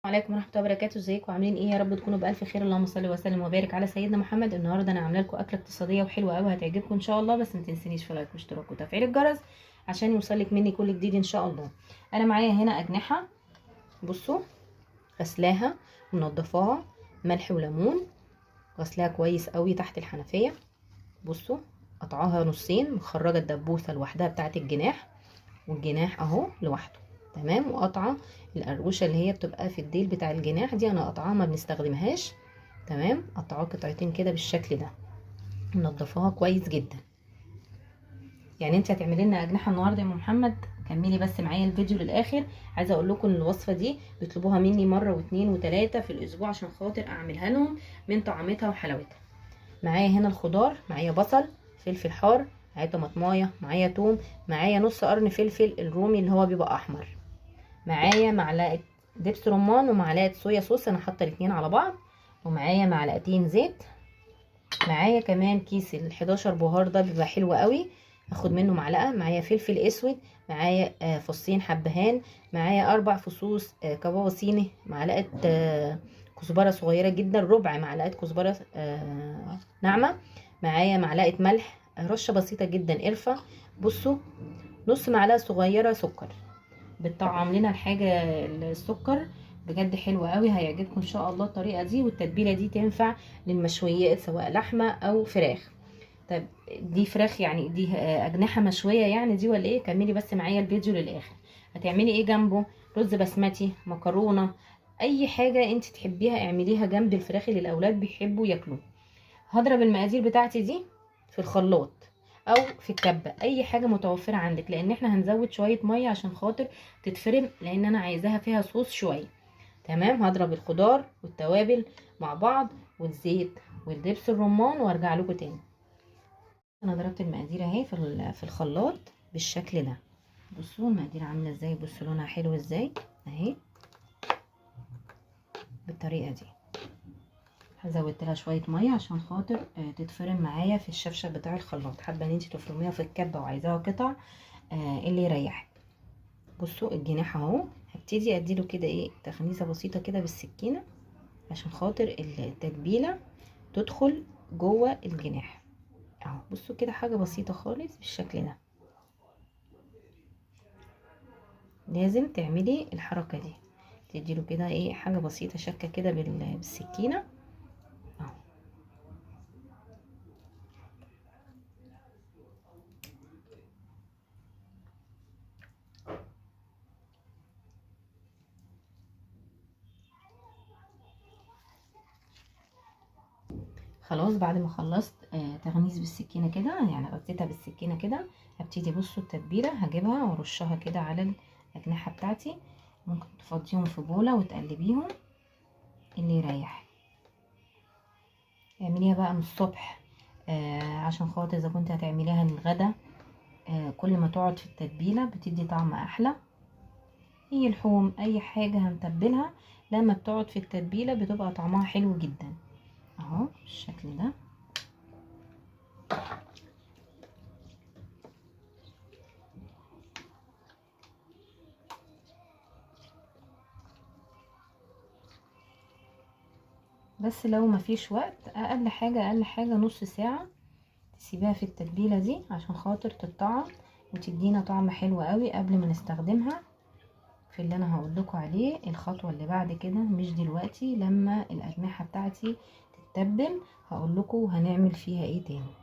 وعليكم ورحمه الله وبركاته. ازيكم عاملين ايه؟ يا رب تكونوا بالف خير. اللهم صل وسلم وبارك على سيدنا محمد. النهارده انا عامله لكم اكله اقتصاديه وحلوه قوي هتعجبكم ان شاء الله، بس ما تنسونيش في لايك واشتراك وتفعيل الجرس عشان يوصلك مني كل جديد ان شاء الله. انا معايا هنا اجنحه، بصوا، غسلاها ومنضفاها، ملح وليمون، غسلاها كويس قوي تحت الحنفيه. بصوا، قطعاها نصين، مخرجه الدبوسه لوحدها بتاعه الجناح، والجناح اهو لوحده تمام، وقطعه القرقوشه اللي هي بتبقى في الديل بتاع الجناح دي انا قطعاها ما بنستخدمهاش تمام، قطعوها قطعتين كده بالشكل ده، منضفاها كويس جدا. يعني انت هتعملي لنا اجنحه النهارده يا ام محمد؟ كملي بس معايا الفيديو للاخر. عايزه اقول لكم ان الوصفه دي بيطلبوها مني مره واثنين وثلاثه في الاسبوع عشان خاطر اعملها لهم من طعمتها وحلاوتها. معايا هنا الخضار، معايا بصل، فلفل حار، معايا طماطمايه، معايا توم، معايا نص قرن فلفل الرومي اللي هو بيبقى احمر، معايا معلقه دبس رمان ومعلقه صويا صوص، انا حاطه الاتنين على بعض، ومعايا معلقتين زيت، معايا كمان كيس ال11 بهار ده بيبقى حلو قوي، هاخد منه معلقه، معايا فلفل اسود، معايا فصين حبهان، معايا 4 فصوص كبابه صيني، معلقه كزبره صغيره جدا، ربع معلقه كزبره ناعمه، معايا معلقه ملح، رشه بسيطه جدا قرفه، بصوا، نص معلقه صغيره سكر. بتطعم لنا الحاجه السكر بجد حلو قوي، هيعجبكم ان شاء الله الطريقه دي. والتتبيله دي تنفع للمشويات سواء لحمه او فراخ. طب دي فراخ يعني، دي اجنحه مشويه يعني دي ولا ايه؟ كملي بس معايا الفيديو للاخر. هتعملي ايه جنبه؟ رز بسمتي، مكرونه، اي حاجه انت تحبيها اعمليها جنب الفراخ اللي الاولاد بيحبوا ياكلوه. هضرب المقادير بتاعتي دي في الخلاط او في الكبه، اي حاجه متوفره عندك، لان احنا هنزود شويه ميه عشان خاطر تتفرم، لان انا عايزاها فيها صوص شويه. تمام، هضرب الخضار والتوابل مع بعض والزيت والدبس الرمان وارجع لكم تاني. انا ضربت المقادير اهي في الخلاط بالشكل ده. بصوا المقادير عامله ازاي، بصوا لونها حلو ازاي اهي، بالطريقه دي. زودت لها شويه ميه عشان خاطر تتفرم معايا في الشفشق بتاع الخلاط. حابه ان انت تفرميها في الكبه وعايزاها قطع اللي يريحك. بصوا الجناح اهو، هبتدي اديله كده ايه، تخنيسه بسيطه كده بالسكينه عشان خاطر التتبيله تدخل جوه الجناح اهو. بصوا كده حاجه بسيطه خالص بالشكل ده، لازم تعملي الحركه دي، تديله كده ايه حاجه بسيطه شكه كده بالسكينه اهو. خلاص بعد ما خلصت تغميس بالسكينه كده، يعني غطيتها بالسكينه كده، هبتدي بصوا التتبيله هجيبها وارشها كده على الاجنحه بتاعتي. ممكن تفضيهم في بوله وتقلبيهم اللي يريح. اعمليها بقى من الصبح عشان خاطر اذا كنت هتعمليها للغدا كل ما تقعد في التتبيله بتدي طعم احلى. اي لحوم اي حاجه هنتبلها لما بتقعد في التتبيله بتبقى طعمها حلو جدا اهو بالشكل ده. بس لو مفيش وقت، اقل حاجه نص ساعه تسيبيها في التتبيله دي عشان خاطر تتطعم وتدينا طعم حلو قوي قبل ما نستخدمها في اللي انا هقول لكم عليه الخطوه اللي بعد كده، مش دلوقتي. لما الاجنحه بتاعتي تتبل هقول لكم هنعمل فيها ايه تاني.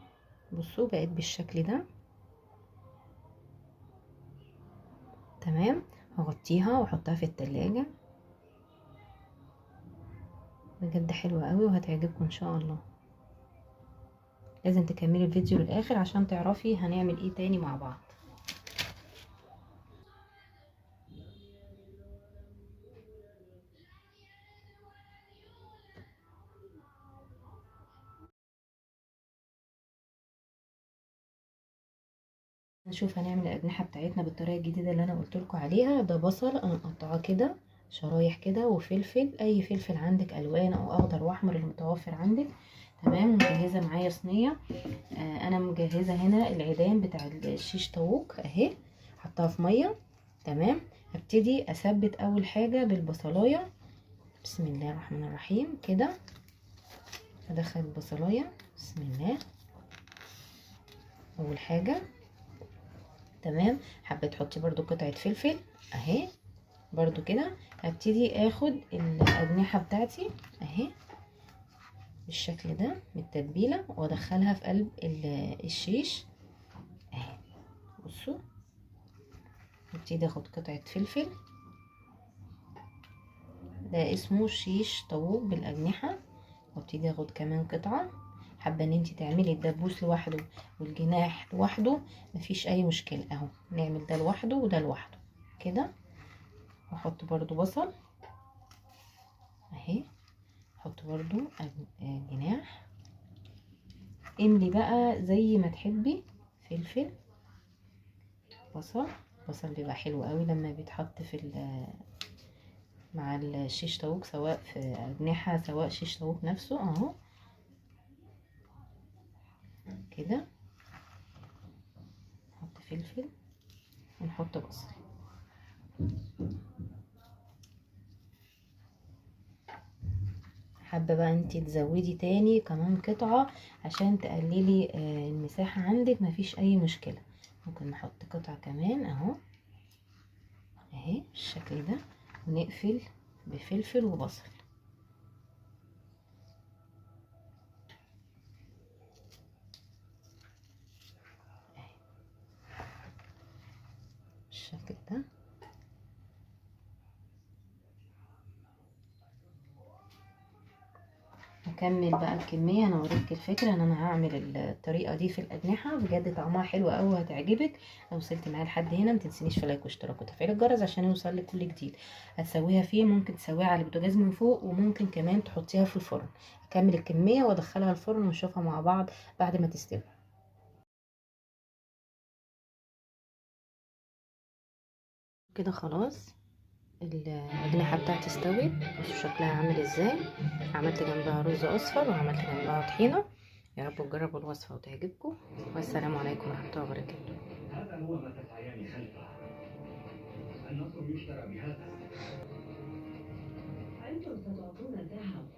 بصوا بقت بالشكل ده تمام، هغطيها واحطها في التلاجة. بجد حلوة قوي وهتعجبكم ان شاء الله. لازم تكملي الفيديو للاخر عشان تعرفي هنعمل ايه تاني مع بعض. نشوف هنعمل الاجنحه بتاعتنا بالطريقه الجديده اللي انا قلت لكم عليها. ده بصل انا مقطعاه كده شرايح كده، وفلفل، اي فلفل عندك الوان او اخضر واحمر المتوفر عندك تمام. مجهزه معايا صينيه انا مجهزه هنا العيدان بتاع الشيش طاووق اهي، حطها في ميه تمام. هبتدي اثبت اول حاجه بالبصلايه بسم الله الرحمن الرحيم. كده هدخل البصلايه، بسم الله. اول حاجه تمام. حابه تحطي برضو قطعه فلفل اهي برضو كده. هبتدي اخد الاجنحه بتاعتي اهي بالشكل ده من التتبيله وادخلها في قلب الشيش اهي. بصوا، هبتدي اخد قطعه فلفل، ده اسمه شيش طاووق بالاجنحه، وابتدي اخد كمان قطعه. حابه ان انت تعملي الدبوس لوحده والجناح لوحده مفيش اي مشكله اهو. نعمل ده لوحده وده لوحده كده. واحط برضو بصل اهي، احط برضو جناح. املي بقى زي ما تحبي، فلفل، بصل. بصل بيبقى حلو قوي لما بيتحط مع الشيش طاووق، سواء في اجنحه سواء شيش طاووق نفسه اهو كده. نحط فلفل ونحط بصل. حابه بقى انت تزودي تاني كمان قطعه عشان تقللي المساحه عندك، مفيش اي مشكله. ممكن نحط قطعه كمان اهو اهي بالشكل ده، ونقفل بفلفل وبصل اهي بالشكل ده. هكمل بقى الكميه. انا وريتك الفكره ان انا هعمل الطريقه دي في الاجنحه، بجد طعمها حلو قوي وهتعجبك. لو وصلت معايا لحد هنا متنسينيش في لايك واشتراك وتفعيل الجرس عشان يوصلك كل جديد. هتسويها فين؟ ممكن تسويها على البوتاجاز من فوق، وممكن كمان تحطيها في الفرن. هكمل الكميه وادخلها الفرن ونشوفها مع بعض بعد ما تستوي. كده خلاص الأجنحة بتاعتي استوت. بصوا شكلها عامل ازاي. عملت جنبها رز اصفر وعملت جنبها طحينة. يا رب تجربوا الوصفة وتعجبكم، والسلام عليكم ورحمة الله وبركاته. هذا هو ما تسعيان خلفه. النصر يشترى بهذا. أنتم ستعطون الذهب